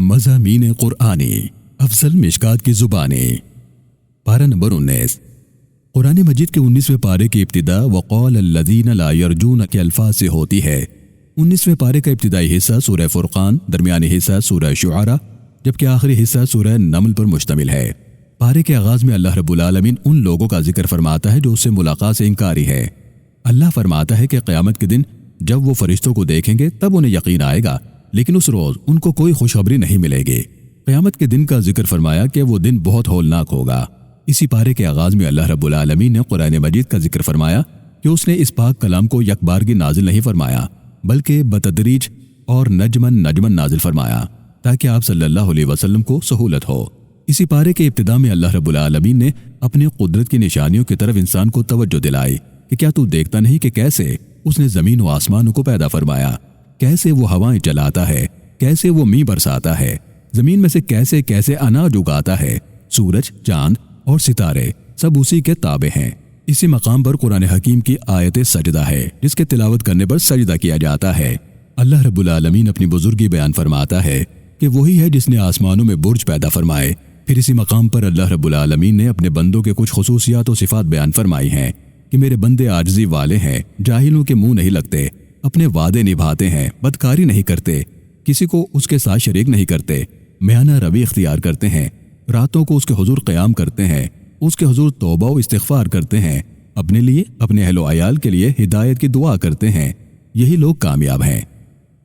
مضامین قرآنی افضل مشکات کی زبانیں۔ پارہ نمبر 19۔ قرآن مجید کے 19ویں پارے کی ابتدا وقال الذین لا یرجون کے الفاظ سے ہوتی ہے۔ 19ویں پارے کا ابتدائی حصہ سورہ فرقان، درمیانی حصہ سورہ شعراء، جبکہ آخری حصہ سورہ نمل پر مشتمل ہے۔ پارے کے آغاز میں اللہ رب العالمین ان لوگوں کا ذکر فرماتا ہے جو اس سے ملاقات سے انکاری ہے۔ اللہ فرماتا ہے کہ قیامت کے دن جب وہ فرشتوں کو دیکھیں گے تب انہیں یقین آئے گا، لیکن اس روز ان کو کوئی خوشخبری نہیں ملے گی۔ قیامت کے دن کا ذکر فرمایا کہ وہ دن بہت ہولناک ہوگا۔ اسی پارے کے آغاز میں اللہ رب العالمین نے قرآن مجید کا ذکر فرمایا کہ اس نے اس پاک کلام کو یک بارگی نازل نہیں فرمایا بلکہ بتدریج اور نجمن نازل فرمایا تاکہ آپ صلی اللہ علیہ وسلم کو سہولت ہو۔ اسی پارے کے ابتدا میں اللہ رب العالمین نے اپنی قدرت کی نشانیوں کی طرف انسان کو توجہ دلائی کہ کیا تو دیکھتا نہیں کہ کیسے اس نے زمین و آسمانوں کو پیدا فرمایا، کیسے وہ ہوائیں چلاتا ہے، کیسے وہ میਂہ برساتا ہے، زمین میں سے کیسے کیسے اناج اگاتا ہے، سورج، چاند اور ستارے سب اسی کے تابع ہیں۔ اسی مقام پر قرآن حکیم کی آیت سجدہ ہے جس کے تلاوت کرنے پر سجدہ کیا جاتا ہے۔ اللہ رب العالمین اپنی بزرگی بیان فرماتا ہے کہ وہی ہے جس نے آسمانوں میں برج پیدا فرمائے۔ پھر اسی مقام پر اللہ رب العالمین نے اپنے بندوں کے کچھ خصوصیات و صفات بیان فرمائی ہیں کہ میرے بندے عاجزی والے ہیں، جاہلوں کے منہ نہیں لگتے، اپنے وعدے نبھاتے ہیں، بدکاری نہیں کرتے، کسی کو اس کے ساتھ شریک نہیں کرتے، میانہ روی اختیار کرتے ہیں، راتوں کو اس کے حضور قیام کرتے ہیں، اس کے حضور توبہ و استغفار کرتے ہیں، اپنے لیے، اپنے اہل و عیال کے لیے ہدایت کی دعا کرتے ہیں، یہی لوگ کامیاب ہیں۔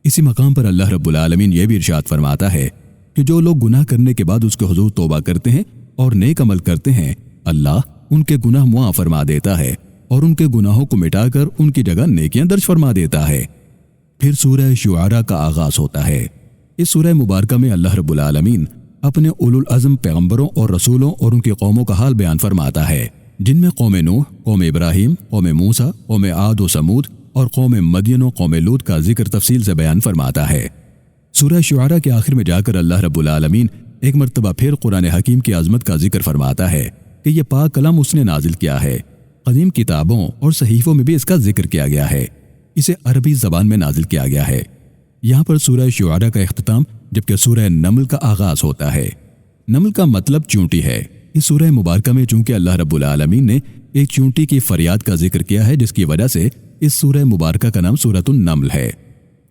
اسی مقام پر اللہ رب العالمین یہ بھی ارشاد فرماتا ہے کہ جو لوگ گناہ کرنے کے بعد اس کے حضور توبہ کرتے ہیں اور نیک عمل کرتے ہیں، اللہ ان کے گناہ معاف فرما دیتا ہے اور ان کے گناہوں کو مٹا کر ان کی جگہ نیکیاں درج فرما دیتا ہے۔ پھر سورہ شعراء کا آغاز ہوتا ہے۔ اس سورہ مبارکہ میں اللہ رب العالمین اپنے اولو العزم پیغمبروں اور رسولوں اور ان کی قوموں کا حال بیان فرماتا ہے، جن میں قوم نوح، قوم ابراہیم، قوم موسیٰ، قوم عاد و سمود اور قوم مدین و قوم لوط کا ذکر تفصیل سے بیان فرماتا ہے۔ سورہ شعراء کے آخر میں جا کر اللہ رب العالمین ایک مرتبہ پھر قرآن حکیم کی عظمت کا ذکر فرماتا ہے کہ یہ پاک کلام اس نے نازل کیا ہے۔ قدیم کتابوں اور صحیفوں میں بھی اس کا ذکر کیا گیا ہے، اسے عربی زبان میں نازل کیا گیا ہے۔ یہاں پر سورہ شعراء کا اختتام جبکہ سورہ نمل کا آغاز ہوتا ہے۔ نمل کا مطلب چونٹی ہے۔ اس سورہ مبارکہ میں چونکہ اللہ رب العالمین نے ایک چونٹی کی فریاد کا ذکر کیا ہے جس کی وجہ سے اس سورہ مبارکہ کا نام سورۃ النمل ہے۔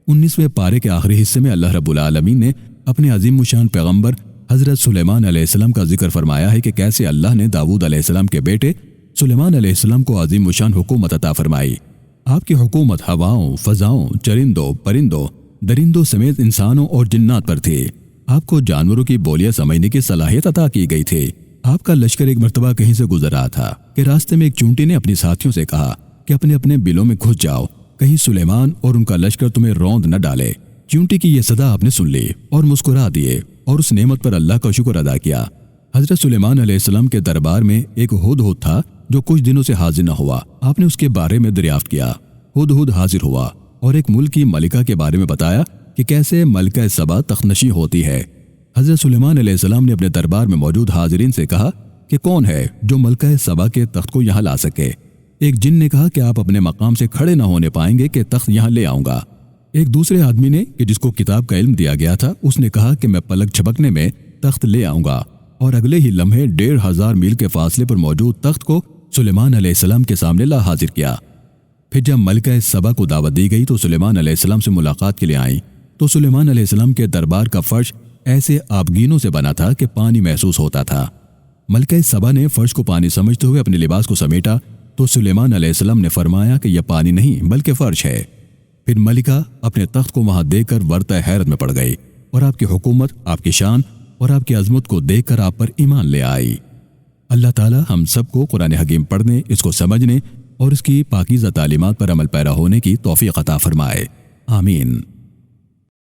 19ویں پارے کے آخری حصے میں اللہ رب العالمین نے اپنے عظیم الشان پیغمبر حضرت سلیمان علیہ السلام کا ذکر فرمایا ہے کہ کیسے اللہ نے داؤد علیہ السلام کے بیٹے سلیمان علیہ السلام کو عظیم الشان حکومت عطا فرمائی۔ آپ کی حکومت ہواؤں، فضاؤں، چرندوں، پرندوں، درندوں سمیت انسانوں اور جنات پر تھی۔ آپ کو جانوروں کی بولیاں سمجھنے کی صلاحیت عطا کی گئی تھی۔ آپ کا لشکر ایک مرتبہ کہیں سے گزر رہا تھا کہ راستے میں ایک چونٹی نے اپنی ساتھیوں سے کہا کہ اپنے اپنے بلوں میں گھس جاؤ، کہیں سلیمان اور ان کا لشکر تمہیں روند نہ ڈالے۔ چونٹی کی یہ صدا آپ نے سن لی اور مسکرا دیے اور اس نعمت پر اللہ کا شکر ادا کیا۔ حضرت سلیمان علیہ السلام کے دربار میں ایک ہدہد تھا جو کچھ دنوں سے حاضر نہ ہوا۔ آپ نے اس کے بارے میں دریافت کیا۔ ہدہد حاضر ہوا اور ایک ملک کی ملکہ کے بارے میں بتایا کہ کیسے ملکہ سبا تخت نشین ہوتی ہے۔ حضرت سلیمان علیہ السلام نے اپنے دربار میں موجود حاضرین سے کہا کہ کون ہے جو ملکہ سبا کے تخت کو یہاں لا سکے۔ ایک جن نے کہا کہ آپ اپنے مقام سے کھڑے نہ ہونے پائیں گے کہ تخت یہاں لے آؤں گا۔ ایک دوسرے آدمی نے کہ جس کو کتاب کا علم دیا گیا تھا، اس نے کہا کہ میں پلک جھپکنے میں تخت لے آؤں گا، اور اگلے ہی لمحے 1500 میل کے فاصلے پر موجود تخت کو سلیمان علیہ السلام کے سامنے لا حاضر کیا۔ پھر جب ملکہ سبا کو دعوت دی گئی تو سلیمان علیہ السلام سے ملاقات کے لیے آئیں تو سلیمان علیہ السلام کے دربار کا فرش ایسے آبگینوں سے بنا تھا کہ پانی محسوس ہوتا تھا۔ ملکہ سبا نے فرش کو پانی سمجھتے ہوئے اپنے لباس کو سمیٹا تو سلیمان علیہ السلام نے فرمایا کہ یہ پانی نہیں بلکہ فرش ہے۔ پھر ملکہ اپنے تخت کو وہاں دیکھ کر ورطہ حیرت میں پڑ گئی اور آپ کی حکومت، آپ کی شان اور آپ کی عظمت کو دیکھ کر آپ پر ایمان لے آئی۔ اللہ تعالی ہم سب کو قرآن حکیم پڑھنے، اس کو سمجھنے اور اس کی پاکیزہ تعلیمات پر عمل پیرا ہونے کی توفیق عطا فرمائے۔ آمین۔